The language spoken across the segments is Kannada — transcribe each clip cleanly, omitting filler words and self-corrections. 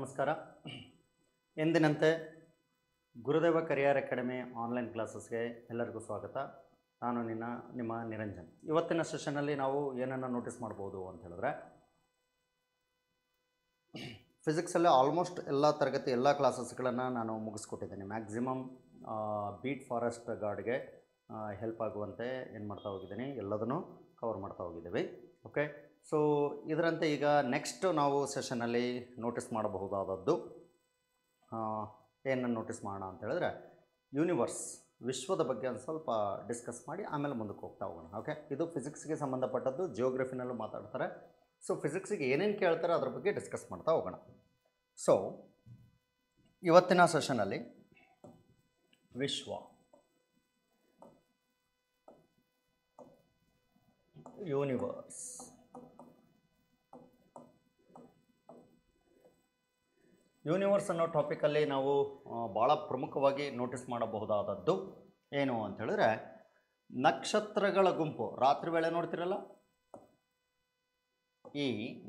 ನಮಸ್ಕಾರ. ಎಂದಿನಂತೆ ಗುರುದೇವ ಕರಿಯರ್ ಅಕಾಡೆಮಿ ಆನ್ಲೈನ್ ಕ್ಲಾಸಸ್ಗೆ ಎಲ್ಲರಿಗೂ ಸ್ವಾಗತ. ನಾನು ನಿಮ್ಮ ನಿರಂಜನ್. ಇವತ್ತಿನ ಸೆಷನ್ನಲ್ಲಿ ನಾವು ಏನನ್ನು ನೋಟಿಸ್ ಮಾಡ್ಬೋದು ಅಂತ ಹೇಳಿದ್ರೆ, ಫಿಸಿಕ್ಸಲ್ಲಿ ಆಲ್ಮೋಸ್ಟ್ ಎಲ್ಲ ತರಗತಿ ಎಲ್ಲ ಕ್ಲಾಸಸ್ಗಳನ್ನು ನಾನು ಮುಗಿಸ್ಕೊಟ್ಟಿದ್ದೇನೆ. ಮ್ಯಾಕ್ಸಿಮಮ್ ಬೀಟ್ ಫಾರೆಸ್ಟ್ ಗಾರ್ಡ್ಗೆ ಹೆಲ್ಪ್ ಆಗುವಂತೆ ಏನು ಮಾಡ್ತಾ ಹೋಗಿದ್ದೀನಿ, ಎಲ್ಲದನ್ನು ಕವರ್ ಮಾಡ್ತಾ ಹೋಗಿದ್ದೀವಿ. ಓಕೆ, ಸೊ ಇದರಂತೆ ಈಗ ನೆಕ್ಸ್ಟ್ ನಾವು ಸೆಷನಲ್ಲಿ ನೋಟಿಸ್ ಮಾಡಬಹುದಾದದ್ದು ಏನನ್ನು ನೋಟಿಸ್ ಮಾಡೋಣ ಅಂತ ಹೇಳಿದ್ರೆ, ಯೂನಿವರ್ಸ್, ವಿಶ್ವದ ಬಗ್ಗೆ ಒಂದು ಸ್ವಲ್ಪ ಡಿಸ್ಕಸ್ ಮಾಡಿ ಆಮೇಲೆ ಮುಂದಕ್ಕೆ ಹೋಗ್ತಾ ಹೋಗೋಣ. ಓಕೆ, ಇದು ಫಿಸಿಕ್ಸ್ಗೆ ಸಂಬಂಧಪಟ್ಟದ್ದು, ಜಿಯೋಗ್ರಫಿನಲ್ಲೂ ಮಾತಾಡ್ತಾರೆ. ಸೊ ಫಿಸಿಕ್ಸಿಗೆ ಏನೇನು ಕೇಳ್ತಾರೆ ಅದ್ರ ಬಗ್ಗೆ ಡಿಸ್ಕಸ್ ಮಾಡ್ತಾ ಹೋಗೋಣ. ಸೊ ಇವತ್ತಿನ ಸೆಷನಲ್ಲಿ ವಿಶ್ವ, ಯೂನಿವರ್ಸ್, ಯೂನಿವರ್ಸ್ ಅನ್ನೋ ಟಾಪಿಕಲ್ಲಿ ನಾವು ಭಾಳ ಪ್ರಮುಖವಾಗಿ ನೋಟಿಸ್ ಮಾಡಬಹುದಾದದ್ದು ಏನು ಅಂತ ಹೇಳಿದ್ರೆ, ನಕ್ಷತ್ರಗಳ ಗುಂಪು. ರಾತ್ರಿ ವೇಳೆ ನೋಡ್ತಿರಲ್ಲ, ಈ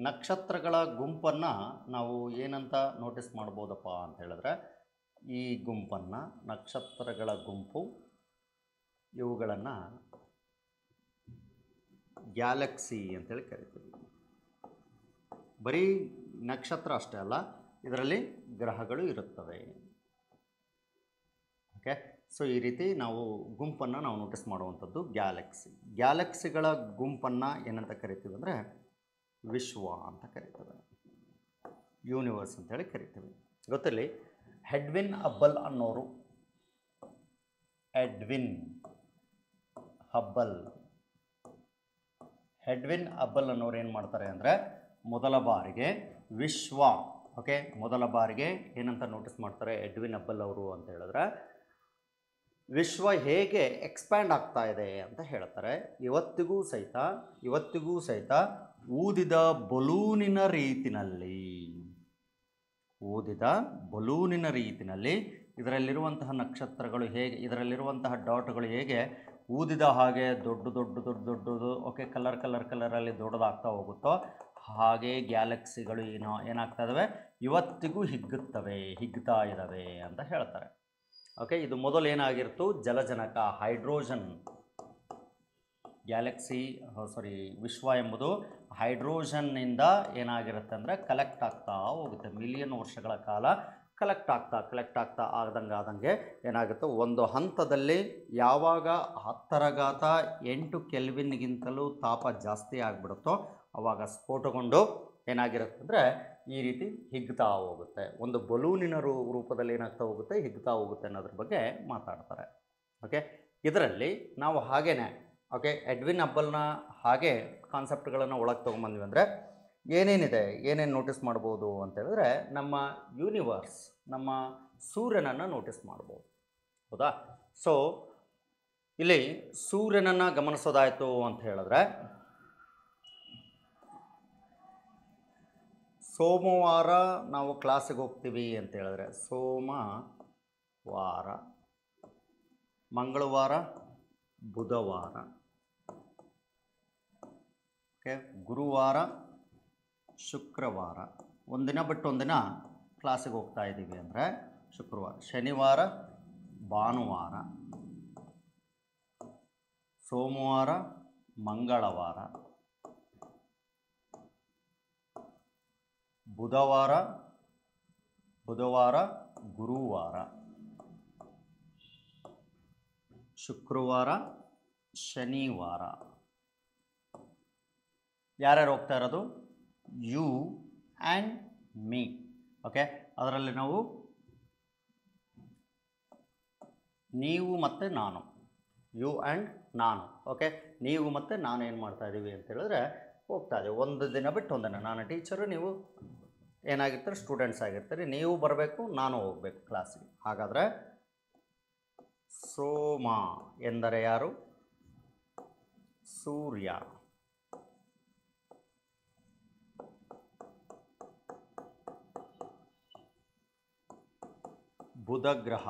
ನಕ್ಷತ್ರಗಳ ಗುಂಪನ್ನು ನಾವು ಏನಂತ ನೋಟಿಸ್ ಮಾಡ್ಬೋದಪ್ಪ ಅಂತ ಹೇಳಿದ್ರೆ, ಈ ಗುಂಪನ್ನು, ನಕ್ಷತ್ರಗಳ ಗುಂಪು, ಇವುಗಳನ್ನು ಗ್ಯಾಲಕ್ಸಿ ಅಂತೇಳಿ ಕರಿತೀವಿ. ಬರೀ ನಕ್ಷತ್ರ ಅಷ್ಟೇ ಅಲ್ಲ, ಇದರಲ್ಲಿ ಗ್ರಹಗಳು ಇರುತ್ತವೆ. ಓಕೆ, ಸೊ ಈ ರೀತಿ ನಾವು ಗುಂಪನ್ನು ನಾವು ನೋಟಿಸ್ ಮಾಡುವಂಥದ್ದು ಗ್ಯಾಲಕ್ಸಿ. ಗ್ಯಾಲಕ್ಸಿಗಳ ಗುಂಪನ್ನು ಏನಂತ ಕರಿತೀವಿ ಅಂದರೆ ವಿಶ್ವ ಅಂತ ಕರಿತೇವೆ, ಯೂನಿವರ್ಸ್ ಅಂತೇಳಿ ಕರಿತೀವಿ. ಗೊತ್ತಿರಲಿ, ಎಡ್ವಿನ್ ಹಬ್ಬಲ್ ಅನ್ನೋರು, ಎಡ್ವಿನ್ ಹಬ್ಬಲ್ ಅನ್ನೋರು ಏನು ಮಾಡ್ತಾರೆ ಅಂದರೆ, ಮೊದಲ ಬಾರಿಗೆ ವಿಶ್ವ, ಓಕೆ, ಮೊದಲ ಬಾರಿಗೆ ಏನಂತ ನೋಟಿಸ್ ಮಾಡ್ತಾರೆ ಎಡ್ವಿನ್ ಹಬ್ಬಲ್ ಅವರು ಅಂತ ಹೇಳಿದ್ರೆ, ವಿಶ್ವ ಹೇಗೆ ಎಕ್ಸ್ಪ್ಯಾಂಡ್ ಆಗ್ತಾ ಇದೆ ಅಂತ ಹೇಳ್ತಾರೆ. ಇವತ್ತಿಗೂ ಸಹಿತ ಊದಿದ ಬಲೂನಿನ ರೀತಿನಲ್ಲಿ ಇದರಲ್ಲಿರುವಂತಹ ನಕ್ಷತ್ರಗಳು ಹೇಗೆ, ಇದರಲ್ಲಿರುವಂತಹ ಡಾಟ್ಗಳು ಹೇಗೆ ಊದಿದ ಹಾಗೆ ದೊಡ್ಡದು, ಓಕೆ, ಕಲರಲ್ಲಿ ದೊಡ್ಡದಾಗ್ತಾ ಹೋಗುತ್ತೋ ಹಾಗೆ ಗ್ಯಾಲಕ್ಸಿಗಳು ಏನಾಗ್ತಾ ಇದ್ದಾವೆ, ಇವತ್ತಿಗೂ ಹಿಗ್ತಾ ಇದ್ದಾವೆ ಅಂತ ಹೇಳ್ತಾರೆ. ಓಕೆ, ಇದು ಮೊದಲು ಏನಾಗಿರ್ತು, ಜಲಜನಕ, ಹೈಡ್ರೋಜನ್. ವಿಶ್ವ ಎಂಬುದು ಹೈಡ್ರೋಜನ್ನಿಂದ ಏನಾಗಿರುತ್ತೆ ಅಂದರೆ ಕಲೆಕ್ಟ್ ಆಗ್ತಾ ಹೋಗುತ್ತೆ. ಮಿಲಿಯನ್ ವರ್ಷಗಳ ಕಾಲ ಕಲೆಕ್ಟ್ ಆಗ್ತಾ ಆದಂಗೆ ಏನಾಗುತ್ತೆ, ಒಂದು ಹಂತದಲ್ಲಿ ಯಾವಾಗ 10⁸ ಕೆಲ್ವಿನ್ಗಿಂತಲೂ ತಾಪ ಜಾಸ್ತಿ ಆಗಿಬಿಡುತ್ತೋ ಆವಾಗ ಸ್ಫೋಟಗೊಂಡು ಏನಾಗಿರುತ್ತೆ ಅಂದರೆ ಈ ರೀತಿ ಹಿಗ್ತಾ ಹೋಗುತ್ತೆ. ಒಂದು ಬಲೂನಿನ ರೂಪದಲ್ಲಿ ಏನಾಗ್ತಾ ಹೋಗುತ್ತೆ, ಹಿಗ್ತಾ ಹೋಗುತ್ತೆ ಅನ್ನೋದ್ರ ಬಗ್ಗೆ ಮಾತಾಡ್ತಾರೆ. ಓಕೆ, ಇದರಲ್ಲಿ ನಾವು ಹಾಗೇನೆ, ಓಕೆ, ಎಡ್ವಿನ್ ಹಬ್ಬಲ್ನ ಹಾಗೆ ಕಾನ್ಸೆಪ್ಟ್ಗಳನ್ನು ಒಳಗೆ ತೊಗೊಂಬಂದ್ವಿ ಅಂದರೆ ಏನೇನು ನೋಟಿಸ್ ಮಾಡ್ಬೋದು ಅಂತ ಹೇಳಿದ್ರೆ, ನಮ್ಮ ಯೂನಿವರ್ಸ್, ನಮ್ಮ ಸೂರ್ಯನನ್ನು ನೋಟಿಸ್ ಮಾಡ್ಬೋದು. ಹೌದಾ? ಸೊ ಇಲ್ಲಿ ಸೂರ್ಯನನ್ನು ಗಮನಿಸೋದಾಯಿತು ಅಂತ ಹೇಳಿದ್ರೆ, ಸೋಮವಾರ ನಾವು ಕ್ಲಾಸಿಗೆ ಹೋಗ್ತೀವಿ ಅಂತ ಹೇಳಿದ್ರೆ ಸೋಮವಾರ, ಮಂಗಳವಾರ, ಬುಧವಾರ, ಓಕೆ, ಗುರುವಾರ, ಶುಕ್ರವಾರ, ಒಂದಿನ ಬಿಟ್ಟು ಒಂದಿನ ಕ್ಲಾಸಿಗೆ ಹೋಗ್ತಾ ಇದ್ದೀವಿ ಅಂದರೆ ಶುಕ್ರವಾರ, ಶನಿವಾರ, ಭಾನುವಾರ, ಸೋಮವಾರ, ಮಂಗಳವಾರ, ಬುಧವಾರ, ಗುರುವಾರ, ಶುಕ್ರವಾರ, ಶನಿವಾರ. ಯಾರ್ಯಾರು ಹೋಗ್ತಾ ಇರೋದು? You and me. ಓಕೆ, ಅದರಲ್ಲಿ ನಾವು ನೀವು ಮತ್ತು ನಾನು, ಯು ಆ್ಯಂಡ್ ನಾನು. ಓಕೆ, ನೀವು ಮತ್ತು ನಾನು ಏನು ಮಾಡ್ತಾ ಇದ್ದೀವಿ ಅಂತ ಹೇಳಿದ್ರೆ ಹೋಗ್ತಾ ಇದ್ದೀವಿ. ಒಂದು ದಿನ ಬಿಟ್ಟು ಒಂದಿನ. ನಾನು ಟೀಚರು, ನೀವು ಏನಾಗಿರ್ತಾರೆ, ಸ್ಟೂಡೆಂಟ್ಸ್ ಆಗಿರ್ತಾರೆ. ನೀವು ಬರಬೇಕು, ನಾನು ಹೋಗಬೇಕು ಕ್ಲಾಸಿಗೆ. ಹಾಗಾದರೆ ಸೋಮ ಎಂದರೆ ಯಾರು? ಸೂರ್ಯ. ಬುಧ ಗ್ರಹ,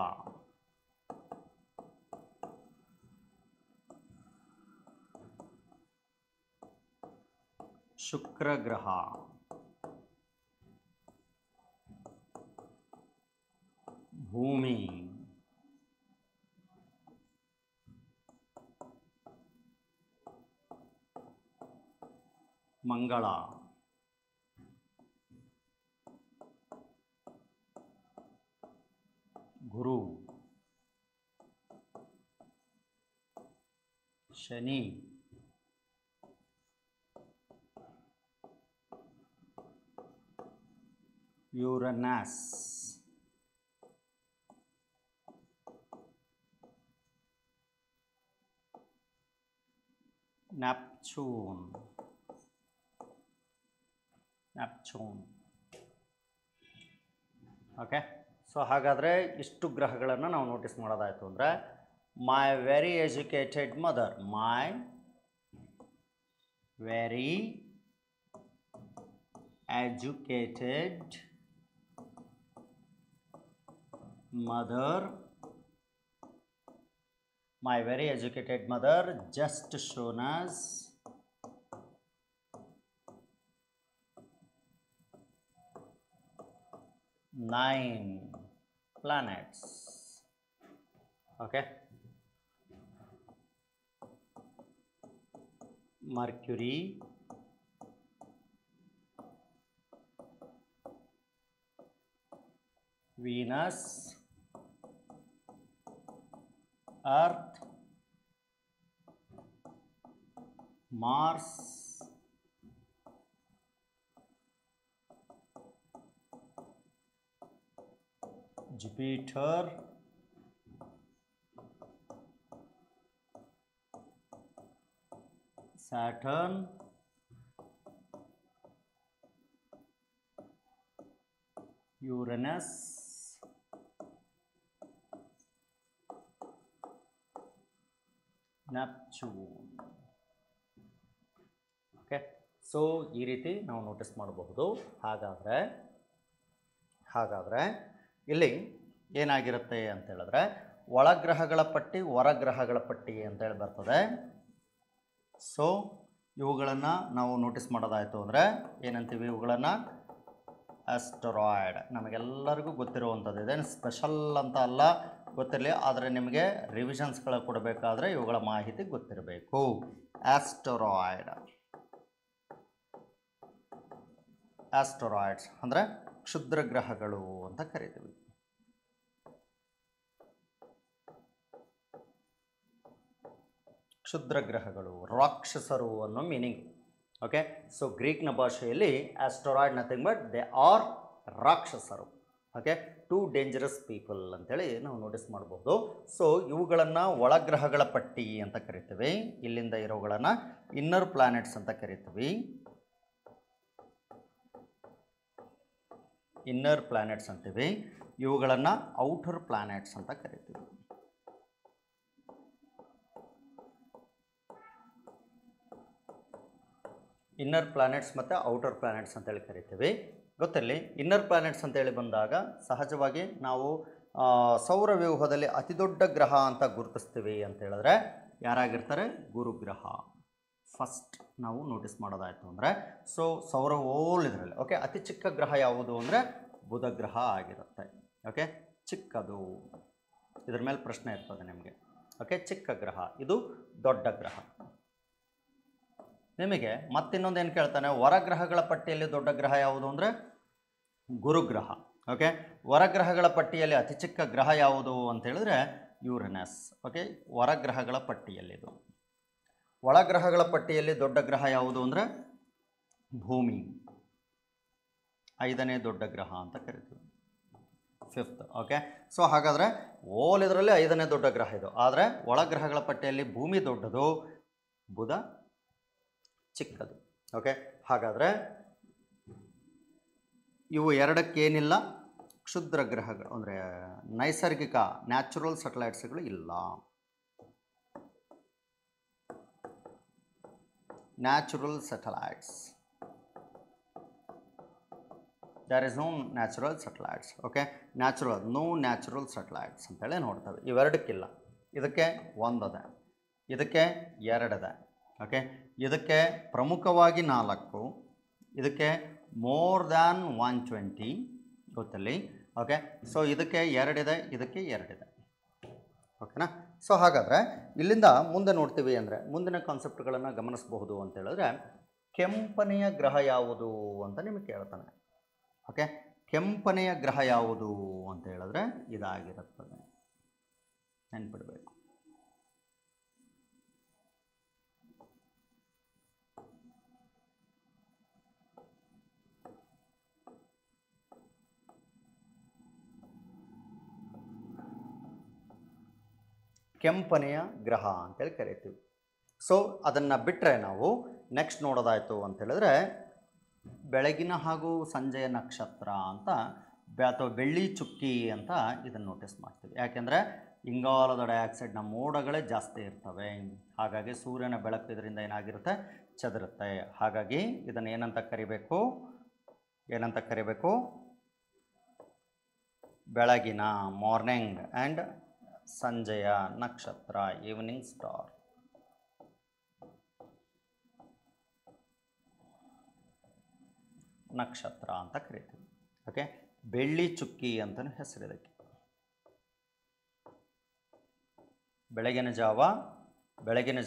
ಶುಕ್ರ ಗ್ರಹ, ಭೂಮಿ, ಮಂಗಳ, ಗುರು, ಶನಿ, ಯುರೇನಸ್, ನೆಪ್ಚೂನ್. ಓಕೆ, ಸೊ ಹಾಗಾದರೆ ಇಷ್ಟು ಗ್ರಹಗಳನ್ನು ನಾವು ನೋಟಿಸ್ ಮಾಡೋದಾಯಿತು ಅಂದರೆ my very educated mother, my very educated mother, my very educated mother just shown us nine planets. Okay, Mercury, Venus, Earth, Mars, Jupiter, Saturn, Uranus, Neptune. Okay, so ಈ ರೀತಿ ನಾವು ನೋಟಿಸ್ ಮಾಡಬಹುದು. ಹಾಗಾದರೆ ಇಲ್ಲಿ ಏನಾಗಿರುತ್ತೆ ಅಂತ ಹೇಳಿದ್ರೆ ಒಳಗ್ರಹಗಳ ಪಟ್ಟಿ, ಹೊರಗ್ರಹಗಳ ಪಟ್ಟಿ ಅಂತೇಳಿ ಬರ್ತದೆ. ಸೊ ಇವುಗಳನ್ನು ನಾವು ನೋಟಿಸ್ ಮಾಡೋದಾಯಿತು ಅಂದರೆ ಏನಂತೀವಿ, ಇವುಗಳನ್ನು ಆಸ್ಟರಾಯ್ಡ್. ನಮಗೆಲ್ಲರಿಗೂ ಗೊತ್ತಿರುವಂಥದ್ದು, ಇದೇನು ಸ್ಪೆಷಲ್ ಅಂತ ಅಲ್ಲ, ಗೊತ್ತಿರಲಿ, ಆದರೆ ನಿಮಗೆ ರಿವಿಷನ್ಸ್ಗಳು ಕೊಡಬೇಕಾದ್ರೆ ಇವುಗಳ ಮಾಹಿತಿ ಗೊತ್ತಿರಬೇಕು. ಆಸ್ಟರಾಯ್ಡ್ಸ್ ಅಂದರೆ ಕ್ಷುದ್ರ ಗ್ರಹಗಳು ಅಂತ ಕರಿತೀವಿ. ಕ್ಷುದ್ರ ಗ್ರಹಗಳು, ರಾಕ್ಷಸರು ಅನ್ನೋ ಮೀನಿಂಗ್. ಓಕೆ, ಸೊ ಗ್ರೀಕ್ನ ಭಾಷೆಯಲ್ಲಿ ಆಸ್ಟರಾಯ್ಡ್ ನಥಿಂಗ್ ಬಟ್ ದೇ ಆರ್ ರಾಕ್ಷಸರು. ಓಕೆ, ಟು ಡೇಂಜರಸ್ ಪೀಪಲ್ ಅಂತೇಳಿ ನಾವು ನೋಟಿಸ್ ಮಾಡಬಹುದು. ಸೊ ಇವುಗಳನ್ನು ಒಳಗ್ರಹಗಳ ಪಟ್ಟಿ ಅಂತ ಕರಿತೀವಿ. ಇಲ್ಲಿಂದ ಇರೋಗಳನ್ನು ಇನ್ನರ್ ಪ್ಲಾನೆಟ್ಸ್ ಅಂತ ಕರಿತೀವಿ. ಇನ್ನರ್ ಪ್ಲಾನೆಟ್ಸ್ ಅಂತೀವಿ. ಇವುಗಳನ್ನು ಔಟರ್ ಪ್ಲಾನೆಟ್ಸ್ ಅಂತ ಕರಿತೀವಿ. ಇನ್ನರ್ ಪ್ಲಾನೆಟ್ಸ್ ಮತ್ತು ಔಟರ್ ಪ್ಲಾನೆಟ್ಸ್ ಅಂತೇಳಿ ಕರಿತೀವಿ. ಗೊತ್ತಿರಲಿ, ಇನ್ನರ್ ಪ್ಲಾನೆಟ್ಸ್ ಅಂತೇಳಿ ಬಂದಾಗ ಸಹಜವಾಗಿ ನಾವು ಸೌರವ್ಯೂಹದಲ್ಲಿ ಅತಿ ದೊಡ್ಡ ಗ್ರಹ ಅಂತ ಗುರುತಿಸ್ತೀವಿ ಅಂತ ಹೇಳಿದ್ರೆ ಯಾರಾಗಿರ್ತಾರೆ, ಗುರುಗ್ರಹ ಫಸ್ಟ್ ನಾವು ನೋಟಿಸ್ ಮಾಡೋದಾಯಿತು ಅಂದರೆ. ಸೊ ಸೌರ ಓಲ್ ಇದರಲ್ಲಿ ಓಕೆ, ಅತಿ ಚಿಕ್ಕ ಗ್ರಹ ಯಾವುದು ಅಂದರೆ ಬುಧ ಗ್ರಹ ಆಗಿರುತ್ತೆ. ಓಕೆ, ಚಿಕ್ಕದು, ಇದ್ರ ಮೇಲೆ ಪ್ರಶ್ನೆ ಇರ್ತದೆ ನಿಮಗೆ. ಓಕೆ, ಚಿಕ್ಕ ಗ್ರಹ, ಇದು ದೊಡ್ಡ ಗ್ರಹ. ನಿಮಗೆ ಮತ್ತಿನ್ನೊಂದು ಏನು ಕೇಳ್ತಾನೆ, ಹೊರಗ್ರಹಗಳ ಪಟ್ಟಿಯಲ್ಲಿ ದೊಡ್ಡ ಗ್ರಹ ಯಾವುದು ಅಂದರೆ ಗುರುಗ್ರಹ. ಓಕೆ, ಹೊರಗ್ರಹಗಳ ಪಟ್ಟಿಯಲ್ಲಿ ಅತಿ ಚಿಕ್ಕ ಗ್ರಹ ಯಾವುದು ಅಂತ ಹೇಳಿದ್ರೆ ಯುರೇನಸ್. ಓಕೆ, ಹೊರಗ್ರಹಗಳ ಪಟ್ಟಿಯಲ್ಲಿದು. ಒಳಗ್ರಹಗಳ ಪಟ್ಟಿಯಲ್ಲಿ ದೊಡ್ಡ ಗ್ರಹ ಯಾವುದು ಅಂದರೆ ಭೂಮಿ, 5ನೇ ದೊಡ್ಡ ಗ್ರಹ ಅಂತ ಕರಿತೀವಿ, 5th. ಓಕೆ, ಸೊ ಹಾಗಾದರೆ ಓಲ್ ಇದರಲ್ಲಿ 5ನೇ ದೊಡ್ಡ ಗ್ರಹ ಇದು. ಆದರೆ ಒಳಗ್ರಹಗಳ ಪಟ್ಟಿಯಲ್ಲಿ ಭೂಮಿ ದೊಡ್ಡದು, ಬುಧ ಚಿಕ್ಕದು. ಓಕೆ, ಹಾಗಾದರೆ ಇವು ಎರಡಕ್ಕೇನಿಲ್ಲ, ಕ್ಷುದ್ರ ಗ್ರಹಗಳು ಅಂದರೆ ನೈಸರ್ಗಿಕ ನ್ಯಾಚುರಲ್ ಸ್ಯಾಟಲೈಟ್ಸ್ಗಳು ಇಲ್ಲ. Natural satellites, there is no natural satellites. Okay, no natural satellites ಅಂತೇಳಿ ನೋಡ್ತೇವೆ. ಇವೆರಡಕ್ಕಿಲ್ಲ. ಇದಕ್ಕೆ 1 ಅದ, ಇದಕ್ಕೆ 2 ಅದ. ಓಕೆ, ಇದಕ್ಕೆ ಪ್ರಮುಖವಾಗಿ 4, ಇದಕ್ಕೆ ಮೋರ್ ದ್ಯಾನ್ 120 ಗೊತ್ತಲ್ಲಿ. ಓಕೆ, ಸೊ ಇದಕ್ಕೆ 2 ಇದೆ, ಇದಕ್ಕೆ 2 ಇದೆ. ಓಕೆನಾ? ಸೊ ಹಾಗಾದರೆ ಇಲ್ಲಿಂದ ಮುಂದೆ ನೋಡ್ತೀವಿ ಅಂದರೆ ಮುಂದಿನ ಕಾನ್ಸೆಪ್ಟ್ಗಳನ್ನು ಗಮನಿಸಬಹುದು ಅಂತ ಹೇಳಿದ್ರೆ, ಕೆಂಪನೆಯ ಗ್ರಹ ಯಾವುದು ಅಂತ ನಿಮಗೆ ಕೇಳ್ತಾನೆ. ಓಕೆ, ಕೆಂಪನೆಯ ಗ್ರಹ ಯಾವುದು ಅಂತ ಹೇಳಿದ್ರೆ ಇದಾಗಿರುತ್ತದೆ, ನೆನ್ಪಿಡಬೇಕು. ಕೆಂಪನೆಯ ಗ್ರಹ ಅಂತೇಳಿ ಕರಿತೀವಿ. ಸೊ ಅದನ್ನು ಬಿಟ್ಟರೆ ನಾವು ನೆಕ್ಸ್ಟ್ ನೋಡೋದಾಯಿತು ಅಂತ ಹೇಳಿದ್ರೆ ಬೆಳಗಿನ ಹಾಗೂ ಸಂಜೆಯ ನಕ್ಷತ್ರ ಅಂತ ಅಥವಾ ಬೆಳ್ಳಿ ಚುಕ್ಕಿ ಅಂತ ಇದನ್ನು ನೋಟಿಸ್ ಮಾಡ್ತೀವಿ. ಯಾಕೆಂದರೆ ಇಂಗಾಲದ ಡೈಆಕ್ಸೈಡ್ನ ಮೋಡಗಳೇ ಜಾಸ್ತಿ ಇರ್ತವೆ, ಹಾಗಾಗಿ ಸೂರ್ಯನ ಬೆಳಕು ಇದರಿಂದ ಏನಾಗಿರುತ್ತೆ, ಚದುರುತ್ತೆ. ಹಾಗಾಗಿ ಇದನ್ನು ಏನಂತ ಕರಿಬೇಕು, ಬೆಳಗಿನ ಮಾರ್ನಿಂಗ್ ಆ್ಯಂಡ್ ಸಂಜೆಯ ನಕ್ಷತ್ರ, ಈವ್ನಿಂಗ್ ಸ್ಟಾರ್. ನಕ್ಷತ್ರ ಅಂತ ಕರಿತೀವಿ. ಓಕೆ, ಬೆಳ್ಳಿ ಚುಕ್ಕಿ ಅಂತಲೂ ಹೆಸರಿದಕ್ಕೆ. ಬೆಳಗಿನ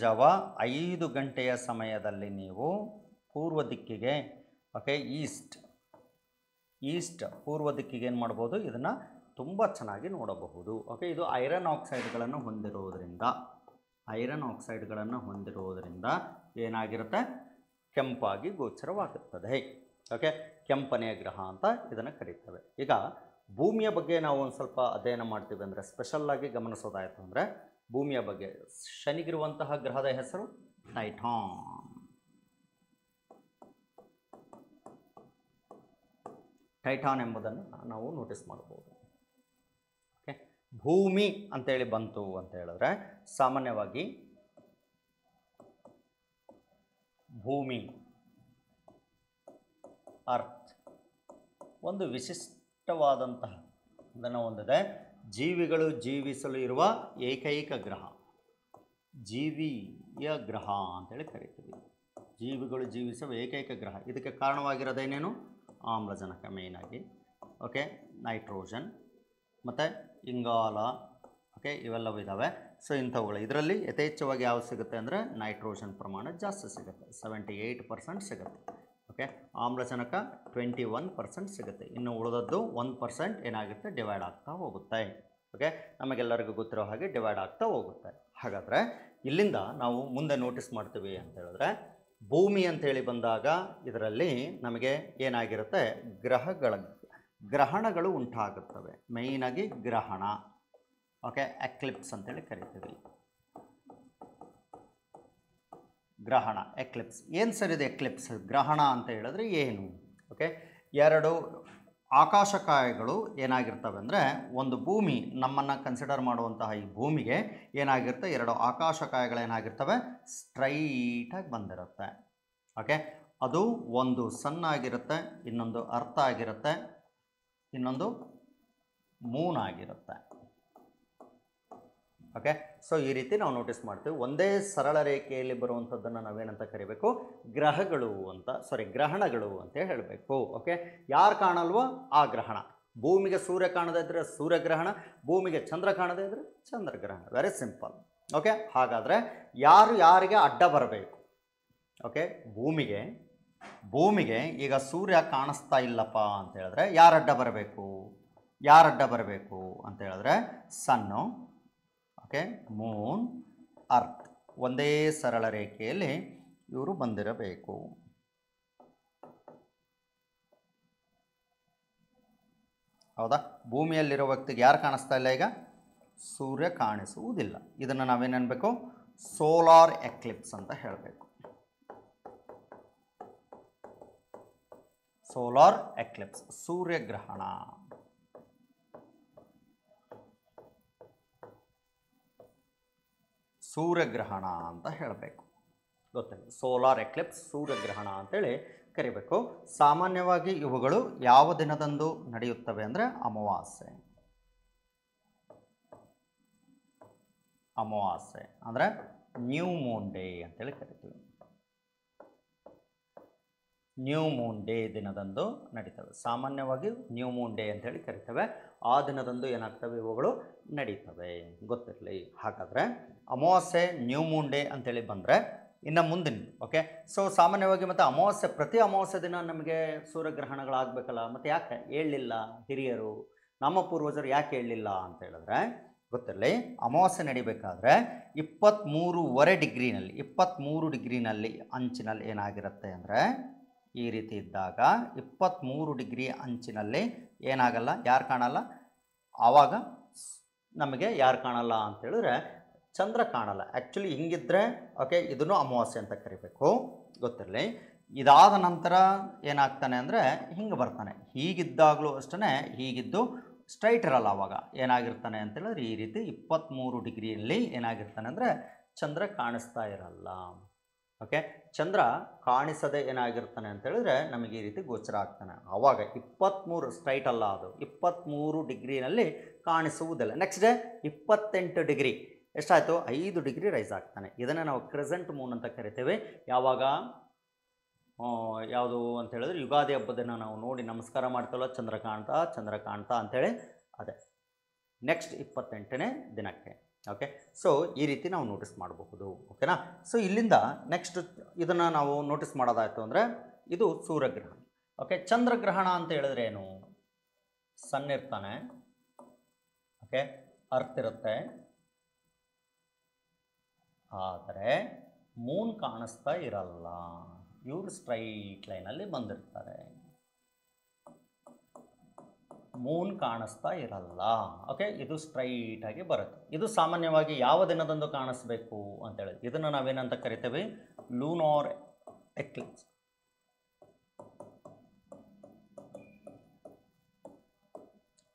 ಜಾವ 5 ಗಂಟೆಯ ಸಮಯದಲ್ಲಿ ನೀವು ಪೂರ್ವ ದಿಕ್ಕಿಗೆ, ಓಕೆ, ಈಸ್ಟ್ ಪೂರ್ವ ದಿಕ್ಕಿಗೆ ಏನು ಮಾಡ್ಬೋದು, ಇದನ್ನು ತುಂಬ ಚೆನ್ನಾಗಿ ನೋಡಬಹುದು. ಓಕೆ, ಇದು ಐರನ್ ಆಕ್ಸೈಡ್ಗಳನ್ನು ಹೊಂದಿರುವುದರಿಂದ ಏನಾಗಿರುತ್ತೆ, ಕೆಂಪಾಗಿ ಗೋಚರವಾಗುತ್ತದೆ. ಓಕೆ, ಕೆಂಪನೆಯ ಗ್ರಹ ಅಂತ ಇದನ್ನು ಕರೀತೇವೆ. ಈಗ ಭೂಮಿಯ ಬಗ್ಗೆ ನಾವು ಒಂದು ಸ್ವಲ್ಪ ಅಧ್ಯಯನ ಮಾಡ್ತೀವಿ ಅಂದರೆ, ಸ್ಪೆಷಲ್ಲಾಗಿ ಗಮನಿಸೋದಾಯಿತು ಅಂದರೆ ಭೂಮಿಯ ಬಗ್ಗೆ, ಶನಿಗಿರುವಂತಹ ಗ್ರಹದ ಹೆಸರು ಟೈಟಾನ್ ಎಂಬುದನ್ನು ನಾವು ನೋಟಿಸ್ ಮಾಡ್ಬೋದು. ಓಕೆ, ಭೂಮಿ ಅಂತೇಳಿ ಬಂತು ಅಂತ ಹೇಳಿದ್ರೆ ಸಾಮಾನ್ಯವಾಗಿ ಭೂಮಿ, ಅರ್ತ್ ಒಂದು ವಿಶಿಷ್ಟವಾದಂತಹ ಅದನ್ನು ಹೊಂದಿದೆ. ಜೀವಿಗಳು ಜೀವಿಸಲು ಇರುವ ಏಕೈಕ ಗ್ರಹ, ಜೀವಿಯ ಗ್ರಹ ಅಂತೇಳಿ ಕರಿತೀವಿ. ಜೀವಿಗಳು ಜೀವಿಸುವ ಏಕೈಕ ಗ್ರಹ. ಇದಕ್ಕೆ ಕಾರಣವಾಗಿರೋದೇನೇನು, ಆಮ್ಲಜನಕ ಮೇಯ್ನಾಗಿ, ಓಕೆ, ನೈಟ್ರೋಜನ್ ಮತ್ತು ಇಂಗಾಲ, ಓಕೆ, ಇವೆಲ್ಲವೂ ಇದ್ದಾವೆ. ಸೊ ಇಂಥವುಗಳು ಇದರಲ್ಲಿ ಯಥೇಚ್ಛವಾಗಿ ಯಾವುದು ಸಿಗುತ್ತೆ ಅಂದರೆ ನೈಟ್ರೋಜನ್ ಪ್ರಮಾಣ ಜಾಸ್ತಿ ಸಿಗುತ್ತೆ, 78% ಸಿಗುತ್ತೆ. ಓಕೆ, ಆಮ್ಲಜನಕ 21% ಸಿಗುತ್ತೆ. ಇನ್ನು ಉಳಿದದ್ದು 1% ಏನಾಗುತ್ತೆ, ಡಿವೈಡ್ ಆಗ್ತಾ ಹೋಗುತ್ತೆ. ಓಕೆ, ನಮಗೆಲ್ಲರಿಗೂ ಗೊತ್ತಿರೋ ಹಾಗೆ ಡಿವೈಡ್ ಆಗ್ತಾ ಹೋಗುತ್ತೆ. ಹಾಗಾದರೆ ಇಲ್ಲಿಂದ ನಾವು ಮುಂದೆ ನೋಟಿಸ್ ಮಾಡ್ತೀವಿ ಅಂತ ಹೇಳಿದ್ರೆ, ಭೂಮಿ ಅಂತೇಳಿ ಬಂದಾಗ ಇದರಲ್ಲಿ ನಮಗೆ ಏನಾಗಿರುತ್ತೆ, ಗ್ರಹಣಗಳು ಉಂಟಾಗುತ್ತವೆ. ಮೇಯ್ನಾಗಿ ಗ್ರಹಣ, ಓಕೆ, ಎಕ್ಲಿಪ್ಸ್ ಅಂತೇಳಿ ಕರಿತೀವಿ. ಗ್ರಹಣ, ಎಕ್ಲಿಪ್ಸ್. ಏನು ಸರ್ ಇದು ಎಕ್ಲಿಪ್ಸ್? ಗ್ರಹಣ ಅಂತ ಹೇಳಿದ್ರೆ ಏನು? ಓಕೆ, 2 ಆಕಾಶಕಾಯಗಳು ಏನಾಗಿರ್ತವೆ ಅಂದರೆ, ಒಂದು ಭೂಮಿ, ನಮ್ಮನ್ನು ಕನ್ಸಿಡರ್ ಮಾಡುವಂತಹ ಈ ಭೂಮಿಗೆ ಏನಾಗಿರುತ್ತೆ, 2 ಆಕಾಶಕಾಯಗಳು ಏನಾಗಿರ್ತವೆ, ಸ್ಟ್ರೈಟಾಗಿ ಬಂದಿರುತ್ತೆ. ಓಕೆ, ಅದು ಒಂದು ಸನ್ ಆಗಿರುತ್ತೆ, ಇನ್ನೊಂದು ಅರ್ಥ ಆಗಿರುತ್ತೆ, ಇನ್ನೊಂದು ಮೂನ್ ಆಗಿರುತ್ತೆ. ಓಕೆ, ಸೊ ಈ ರೀತಿ ನಾವು ನೋಟಿಸ್ ಮಾಡ್ತೀವಿ. ಒಂದೇ ಸರಳ ರೇಖೆಯಲ್ಲಿ ಬರುವಂಥದ್ದನ್ನು ನಾವೇನಂತ ಕರಿಬೇಕು, ಗ್ರಹಣಗಳು ಅಂತ ಹೇಳಬೇಕು. ಓಕೆ, ಯಾರು ಕಾಣಲ್ವೋ ಆ ಗ್ರಹಣ. ಭೂಮಿಗೆ ಸೂರ್ಯ ಕಾಣದೇ ಇದ್ದರೆ ಸೂರ್ಯಗ್ರಹಣ, ಭೂಮಿಗೆ ಚಂದ್ರ ಕಾಣದೇ ಇದ್ದರೆ ಚಂದ್ರಗ್ರಹಣ. Very simple. ಓಕೆ, ಹಾಗಾದರೆ ಯಾರಿಗೆ ಅಡ್ಡ ಬರಬೇಕು? ಓಕೆ, ಭೂಮಿಗೆ ಈಗ ಸೂರ್ಯ ಕಾಣಿಸ್ತಾ ಇಲ್ಲಪ್ಪ ಅಂತ ಹೇಳಿದ್ರೆ ಯಾರು ಅಡ್ಡ ಬರಬೇಕು ಅಂತ ಹೇಳಿದ್ರೆ ಸನ್ನು, ಓಕೆ, ಮೂನ್, ಅರ್ತ್ ಒಂದೇ ಸರಳ ರೇಖೆಯಲ್ಲಿ ಇವರು ಬಂದಿರಬೇಕು. ಹೌದಾ? ಭೂಮಿಯಲ್ಲಿರೋ ವ್ಯಕ್ತಿಗೆ ಯಾರು ಕಾಣಿಸ್ತಾ ಇಲ್ಲ, ಈಗ ಸೂರ್ಯ ಕಾಣಿಸುವುದಿಲ್ಲ. ಇದನ್ನು ನಾವೇನನ್ಬೇಕು, ಸೋಲಾರ್ ಎಕ್ಲಿಪ್ಸ್ ಅಂತ ಹೇಳಬೇಕು. ಸೋಲಾರ್ ಎಕ್ಲಿಪ್ಸ್, ಸೂರ್ಯಗ್ರಹಣ. ಸೂರ್ಯಗ್ರಹಣ ಅಂತ ಹೇಳಬೇಕು. ಗೊತ್ತಿಲ್ಲ, ಸೋಲಾರ್ ಎಕ್ಲಿಪ್ಸ್, ಸೂರ್ಯಗ್ರಹಣ ಅಂತೇಳಿ ಕರಿಬೇಕು. ಸಾಮಾನ್ಯವಾಗಿ ಇವುಗಳು ಯಾವ ದಿನದಂದು ನಡೆಯುತ್ತವೆ ಅಂದರೆ ಅಮಾವಾಸ್ಯೆ ಅಂದರೆ ನ್ಯೂ ಮೂನ್ ಡೇ ಅಂತೇಳಿ ಕರಿತೀವಿ. ನ್ಯೂ ಮೂನ್ ಡೇ ದಿನದಂದು ನಡೀತವೆ. ಸಾಮಾನ್ಯವಾಗಿ ನ್ಯೂ ಮೂನ್ ಡೇ ಅಂತೇಳಿ ಕರಿತೇವೆ. ಆ ದಿನದಂದು ಏನಾಗ್ತವೆ, ಇವುಗಳು ನಡೀತವೆ, ಗೊತ್ತಿರಲಿ. ಹಾಗಾದರೆ ಅಮಾವಾಸ್ಯೆ ನ್ಯೂ ಮೂನ್ ಡೇ ಅಂತೇಳಿ ಬಂದರೆ ಇನ್ನು ಮುಂದಿನ ಓಕೆ. ಸೊ ಸಾಮಾನ್ಯವಾಗಿ ಮತ್ತು ಅಮಾವಾಸ್ಯೆ, ಪ್ರತಿ ಅಮಾವಾಸ್ಯೆ ದಿನ ನಮಗೆ ಸೂರ್ಯಗ್ರಹಣಗಳಾಗಬೇಕಲ್ಲ, ಮತ್ತು ಯಾಕೆ ಹೇಳಲಿಲ್ಲ ಹಿರಿಯರು, ನಮ್ಮ ಪೂರ್ವಜರು ಯಾಕೆ ಹೇಳಲಿಲ್ಲ ಅಂತ ಹೇಳಿದ್ರೆ ಗೊತ್ತಿರಲಿ. ಅಮಾವಾಸ್ಯೆ ನಡಿಬೇಕಾದ್ರೆ 23.5 ಡಿಗ್ರಿನಲ್ಲಿ 23 ಡಿಗ್ರಿನಲ್ಲಿ ಅಂಚಿನಲ್ಲಿ ಏನಾಗಿರುತ್ತೆ ಅಂದರೆ, ಈ ರೀತಿ ಇದ್ದಾಗ 23 ಡಿಗ್ರಿ ಅಂಚಿನಲ್ಲಿ ಏನಾಗಲ್ಲ, ಯಾರು ಕಾಣಲ್ಲ, ಆವಾಗ ನಮಗೆ ಯಾರು ಕಾಣಲ್ಲ ಅಂತೇಳಿದ್ರೆ ಚಂದ್ರ ಕಾಣಲ್ಲ. ಆ್ಯಕ್ಚುಲಿ ಹಿಂಗಿದ್ರೆ ಓಕೆ, ಇದನ್ನು ಅಮಾವಾಸ್ಯೆ ಅಂತ ಕರಿಬೇಕು, ಗೊತ್ತಿರಲಿ. ಇದಾದ ನಂತರ ಏನಾಗ್ತಾನೆ ಅಂದರೆ ಹಿಂಗೆ ಬರ್ತಾನೆ, ಹೀಗಿದ್ದಾಗಲೂ ಅಷ್ಟೇ, ಹೀಗಿದ್ದು ಸ್ಟ್ರೈಟ್ ಇರಲ್ಲ. ಆವಾಗ ಏನಾಗಿರ್ತಾನೆ ಅಂತೇಳಿದ್ರೆ ಈ ರೀತಿ 23 ಡಿಗ್ರಿಯಲ್ಲಿ ಏನಾಗಿರ್ತಾನೆ ಅಂದರೆ ಚಂದ್ರ ಕಾಣಿಸ್ತಾ ಇರಲ್ಲ. ಓಕೆ, ಚಂದ್ರ ಕಾಣಿಸದೆ ಏನಾಗಿರ್ತಾನೆ ಅಂತೇಳಿದ್ರೆ ನಮಗೆ ಈ ರೀತಿ ಗೋಚರ ಆಗ್ತಾನೆ. ಆವಾಗ 23 ಸ್ಟ್ರೈಟ್ ಅಲ್ಲ, ಅದು 23 ಡಿಗ್ರಿನಲ್ಲಿ ಕಾಣಿಸುವುದಿಲ್ಲ. ನೆಕ್ಸ್ಟ್ ಡೇ 28 ಡಿಗ್ರಿ, ಎಷ್ಟಾಯಿತು, 5 ಡಿಗ್ರಿ ರೈಸ್ ಆಗ್ತಾನೆ. ಇದನ್ನು ನಾವು ಕ್ರೆಸೆಂಟ್ ಮೂನ್ ಅಂತ ಕರಿತೇವೆ. ಯಾವಾಗ, ಯಾವುದು ಅಂತ ಹೇಳಿದ್ರೆ ಯುಗಾದಿ ಹಬ್ಬದ ದಿನ ನಾವು ನೋಡಿ ನಮಸ್ಕಾರ ಮಾಡ್ತೇವಲ್ಲ, ಚಂದ್ರ ಕಾಣ್ತಾ ಅಂಥೇಳಿ, ಅದೇ ನೆಕ್ಸ್ಟ್ 28ನೇ ದಿನಕ್ಕೆ. ಓಕೆ, ಸೊ ಈ ರೀತಿ ನಾವು ನೋಟಿಸ್ ಮಾಡಬಹುದು. ಓಕೆನಾ. ಸೊ ಇಲ್ಲಿಂದ ನೆಕ್ಸ್ಟ್ ಇದನ್ನು ನಾವು ನೋಟಿಸ್ ಮಾಡೋದಾಯಿತು ಅಂದರೆ ಇದು ಸೂರ್ಯಗ್ರಹಣ. ಓಕೆ, ಚಂದ್ರಗ್ರಹಣ ಅಂತ ಹೇಳಿದ್ರೆ ಏನು, ಸನ್ ಇರ್ತಾನೆ, ಓಕೆ, ಅರ್ತ್ ಇರುತ್ತೆ, ಆದರೆ ಮೂನ್ ಕಾಣಿಸ್ತಾ ಇರಲ್ಲ. ಇವರು ಸ್ಟ್ರೈಟ್ ಲೈನಲ್ಲಿ ಬಂದಿರ್ತಾರೆ, ಮೂನ್ ಕಾಣಿಸ್ತಾ ಇರಲ್ಲ. ಓಕೆ, ಇದು ಸ್ಟ್ರೈಟಾಗಿ ಬರುತ್ತೆ. ಇದು ಸಾಮಾನ್ಯವಾಗಿ ಯಾವ ದಿನದಂದು ಕಾಣಿಸ್ಬೇಕು ಅಂತೇಳಿ ಇದನ್ನು ನಾವೇನಂತ ಕರಿತೇವೆ, ಲೂನಾರ್ ಎಕ್ಲಿಪ್ಸ್.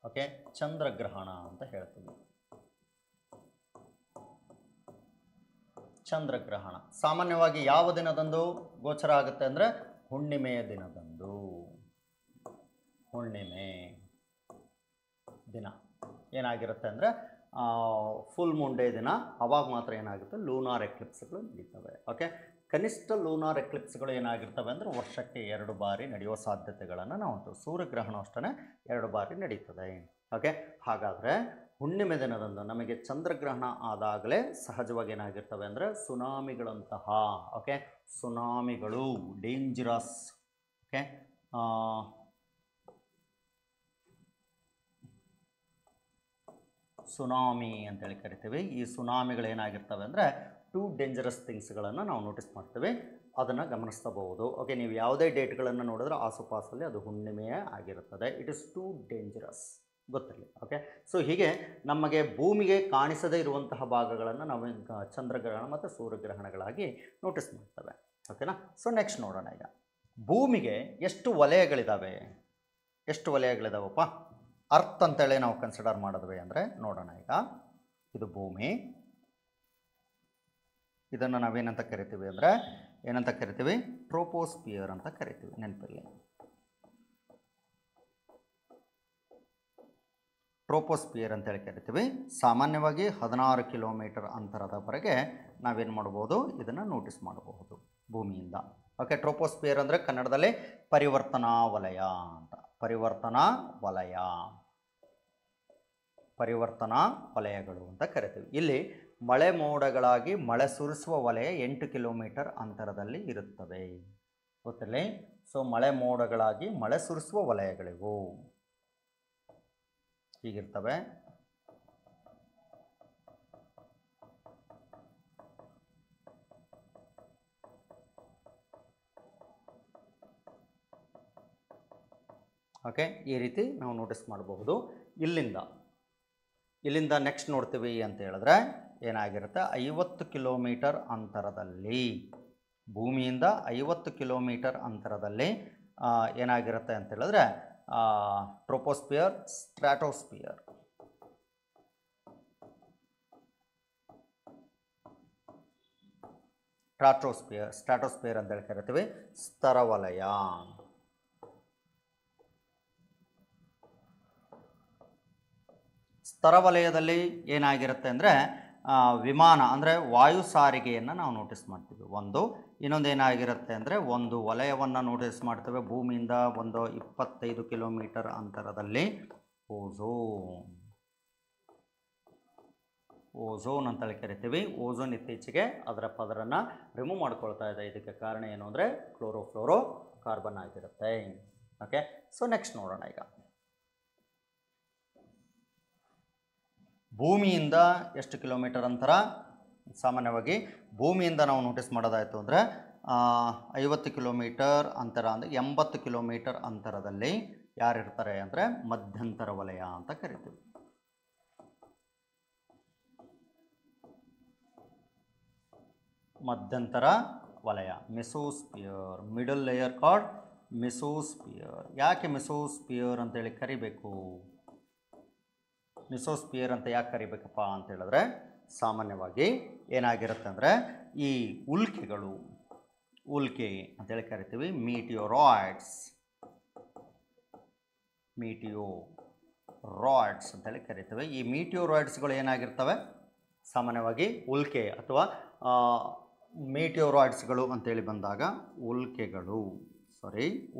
ಓಕೆ, ಚಂದ್ರಗ್ರಹಣ ಅಂತ ಹೇಳ್ತೀವಿ. ಚಂದ್ರಗ್ರಹಣ ಸಾಮಾನ್ಯವಾಗಿ ಯಾವ ದಿನದಂದು ಗೋಚರ ಆಗುತ್ತೆ ಅಂದರೆ ಹುಣ್ಣಿಮೆಯ ದಿನದಂದು. ಹುಣ್ಣಿಮೆ ದಿನ ಏನಾಗಿರುತ್ತೆ ಅಂದರೆ ಫುಲ್ ಮೂನ್ ಡೇ ದಿನ, ಅವಾಗ ಮಾತ್ರ ಏನಾಗುತ್ತೆ, ಲೂನಾರ್ ಎಕ್ಲಿಪ್ಸ್ಗಳು ನಡೀತವೆ. ಓಕೆ, ಕನಿಷ್ಠ ಲೂನಾರ್ ಎಕ್ಲಿಪ್ಸ್ಗಳು ಏನಾಗಿರ್ತವೆ ಅಂದರೆ ವರ್ಷಕ್ಕೆ 2 ಬಾರಿ ನಡೆಯುವ ಸಾಧ್ಯತೆಗಳನ್ನು ನಾವು ಉಂಟು. ಸೂರ್ಯಗ್ರಹಣ ಅಷ್ಟೇ 2 ಬಾರಿ ನಡೀತದೆ. ಓಕೆ, ಹಾಗಾದರೆ ಹುಣ್ಣಿಮೆ ದಿನದಂದು ನಮಗೆ ಚಂದ್ರಗ್ರಹಣ ಆದಾಗಲೇ ಸಹಜವಾಗಿ ಏನಾಗಿರ್ತವೆ ಅಂದರೆ ಸುನಾಮಿಗಳಂತಹ, ಓಕೆ, ಸುನಾಮಿಗಳು ಡೇಂಜರಸ್. ಓಕೆ, ಸುನಾಮಿ ಅಂತೇಳಿ ಕರಿತೀವಿ. ಈ ಸುನಾಮಿಗಳು ಏನಾಗಿರ್ತವೆ ಅಂದರೆ 2 ಡೇಂಜರಸ್ ಥಿಂಗ್ಸ್ಗಳನ್ನು ನಾವು ನೋಟಿಸ್ ಮಾಡ್ತೀವಿ, ಅದನ್ನು ಗಮನಿಸಬಹುದು. ಓಕೆ, ನೀವು ಯಾವುದೇ ಡೇಟ್ಗಳನ್ನು ನೋಡಿದ್ರೆ ಆಸುಪಾಸಲ್ಲಿ ಅದು ಹುಣ್ಣಿಮೆಯೇ ಆಗಿರುತ್ತದೆ. ಇಟ್ ಇಸ್ ಟು ಡೇಂಜರಸ್, ಗೊತ್ತಿರಲಿ. ಓಕೆ, ಸೊ ಹೀಗೆ ನಮಗೆ ಭೂಮಿಗೆ ಕಾಣಿಸದೇ ಇರುವಂತಹ ಭಾಗಗಳನ್ನು ನಾವು ಚಂದ್ರಗ್ರಹಣ ಮತ್ತು ಸೂರ್ಯಗ್ರಹಣಗಳಾಗಿ ನೋಟಿಸ್ ಮಾಡ್ತೇವೆ. ಓಕೆನಾ. ಸೊ ನೆಕ್ಸ್ಟ್ ನೋಡೋಣ. ಈಗ ಭೂಮಿಗೆ ಎಷ್ಟು ವಲಯಗಳಿದ್ದಾವೆ, ಎಷ್ಟು ವಲಯಗಳಿದಾವಪ್ಪ ಅರ್ತ್ ಅಂತೇಳಿ ನಾವು ಕನ್ಸಿಡರ್ ಮಾಡಿದ್ವಿ ಅಂದರೆ ನೋಡೋಣ. ಈಗ ಇದು ಭೂಮಿ, ಇದನ್ನು ನಾವೇನಂತ ಕರಿತೀವಿ ಅಂದರೆ ಏನಂತ ಕರಿತೀವಿ, ಟ್ರೋಪೋಸ್ಪಿಯರ್ ಅಂತ ಕರಿತೀವಿ. ನೆನಪಿರಲಿ, ಟ್ರೋಪೋಸ್ಪಿಯರ್ ಅಂತೇಳಿ ಕರಿತೀವಿ. ಸಾಮಾನ್ಯವಾಗಿ 16 ಕಿಲೋಮೀಟರ್ ಅಂತರದವರೆಗೆ ನಾವೇನು ಮಾಡ್ಬೋದು, ಇದನ್ನು ನೋಟಿಸ್ ಮಾಡಬಹುದು ಭೂಮಿಯಿಂದ. ಓಕೆ, ಟ್ರೋಪೋಸ್ಪಿಯರ್ ಅಂದರೆ ಕನ್ನಡದಲ್ಲಿ ಪರಿವರ್ತನಾ ವಲಯ ಅಂತ. ಪರಿವರ್ತನಾ ವಲಯ, ಪರಿವರ್ತನಾ ವಲಯಗಳು ಅಂತ ಕರಿತೀವಿ. ಇಲ್ಲಿ ಮಳೆ ಮೋಡಗಳಾಗಿ ಮಳೆ ಸುರಿಸುವ ವಲಯ 8 ಕಿಲೋಮೀಟರ್ ಅಂತರದಲ್ಲಿ ಇರುತ್ತವೆ, ಗೊತ್ತಿರಲಿ. ಸೊ ಮಳೆ ಮೋಡಗಳಾಗಿ ಮಳೆ ಸುರಿಸುವ ವಲಯಗಳಿವು ಹೀಗಿರ್ತವೆ. ಓಕೆ, ಈ ರೀತಿ ನಾವು ನೋಟಿಸ್ ಮಾಡಬಹುದು. ಇಲ್ಲಿಂದ ನೆಕ್ಸ್ಟ್ ನೋಡ್ತೀವಿ ಅಂತ ಹೇಳಿದ್ರೆ ಏನಾಗಿರುತ್ತೆ, 50 ಕಿಲೋಮೀಟರ್ ಅಂತರದಲ್ಲಿ, ಭೂಮಿಯಿಂದ 50 ಕಿಲೋಮೀಟರ್ ಅಂತರದಲ್ಲಿ ಏನಾಗಿರುತ್ತೆ ಅಂತ ಹೇಳಿದ್ರೆ ಟ್ರೋಪೋಸ್ಪಿಯರ್, ಸ್ಟ್ರಾಟೋಸ್ಪಿಯರ್. ಸ್ಟ್ರಾಟೋಸ್ಪಿಯರ್ ಅಂತ ಹೇಳಿ ಕರಿತೀವಿ. ಸ್ತರವಲಯ, ಸ್ತರವಲಯದಲ್ಲಿ ಏನಾಗಿರುತ್ತೆ ಅಂದರೆ ವಿಮಾನ ಅಂದರೆ ವಾಯು ಸಾರಿಗೆಯನ್ನು ನಾವು ನೋಟಿಸ್ ಮಾಡ್ತೀವಿ. ಒಂದು ಇನ್ನೊಂದು ಏನಾಗಿರುತ್ತೆ ಅಂದರೆ ಒಂದು ವಲಯವನ್ನು ನೋಟಿಸ್ ಮಾಡ್ತೇವೆ. ಭೂಮಿಯಿಂದ ಒಂದು 25 ಕಿಲೋಮೀಟರ್ ಅಂತರದಲ್ಲಿ ಓಝೋನ್ ಅಂತೇಳಿ ಕರಿತೀವಿ. ಓಝೋನ್ ಇತ್ತೀಚೆಗೆ ಅದರ ಪದರನ್ನು ರಿಮೂವ್ ಮಾಡ್ಕೊಳ್ತಾ ಇದೆ. ಇದಕ್ಕೆ ಕಾರಣ ಏನು ಅಂದರೆ ಕ್ಲೋರೋಫ್ಲೋರೋ ಕಾರ್ಬನ್ ಆಗಿರುತ್ತೆ. ಓಕೆ, ಸೊ ನೆಕ್ಸ್ಟ್ ನೋಡೋಣ. ಈಗ ಭೂಮಿಯಿಂದ ಎಷ್ಟು ಕಿಲೋಮೀಟರ್ ಅಂತರ? ಸಾಮಾನ್ಯವಾಗಿ ಭೂಮಿಯಿಂದ ನಾವು ನೋಟಿಸ್ ಮಾಡೋದಾಯಿತು ಅಂದರೆ 50 ಕಿಲೋಮೀಟರ್ ಅಂತರ, ಅಂದರೆ 80 ಕಿಲೋಮೀಟರ್ ಅಂತರದಲ್ಲಿ ಯಾರಿರ್ತಾರೆ ಅಂದರೆ ಮಧ್ಯಂತರ ವಲಯ ಅಂತ ಕರಿತೀವಿ. ಮಧ್ಯಂತರ ವಲಯ, mesosphere, middle layer card mesosphere. ಯಾಕೆ ಮೆಸೋಸ್ಪಿಯರ್ ಅಂತೇಳಿ ಕರಿಬೇಕು? ಮೆಸೋಸ್ಪಿಯರ್ ಅಂತ ಯಾಕೆ ಕರಿಬೇಕಪ್ಪ ಅಂತ ಹೇಳಿದ್ರೆ, ಸಾಮಾನ್ಯವಾಗಿ ಏನಾಗಿರುತ್ತೆ ಅಂದರೆ ಈ ಉಲ್ಕೆ ಅಂತೇಳಿ ಕರಿತೀವಿ. ಮೀಟಿಯೋರಾಯ್ಡ್ಸ್ ಅಂತೇಳಿ ಕರಿತೀವಿ. ಈ ಮೀಟಿಯೋರಾಯ್ಡ್ಸ್ಗಳು ಏನಾಗಿರ್ತವೆ? ಸಾಮಾನ್ಯವಾಗಿ ಉಲ್ಕೆ ಅಥವಾ ಮೀಟಿಯೋರಾಯ್ಡ್ಸ್ಗಳು ಅಂತೇಳಿ ಬಂದಾಗ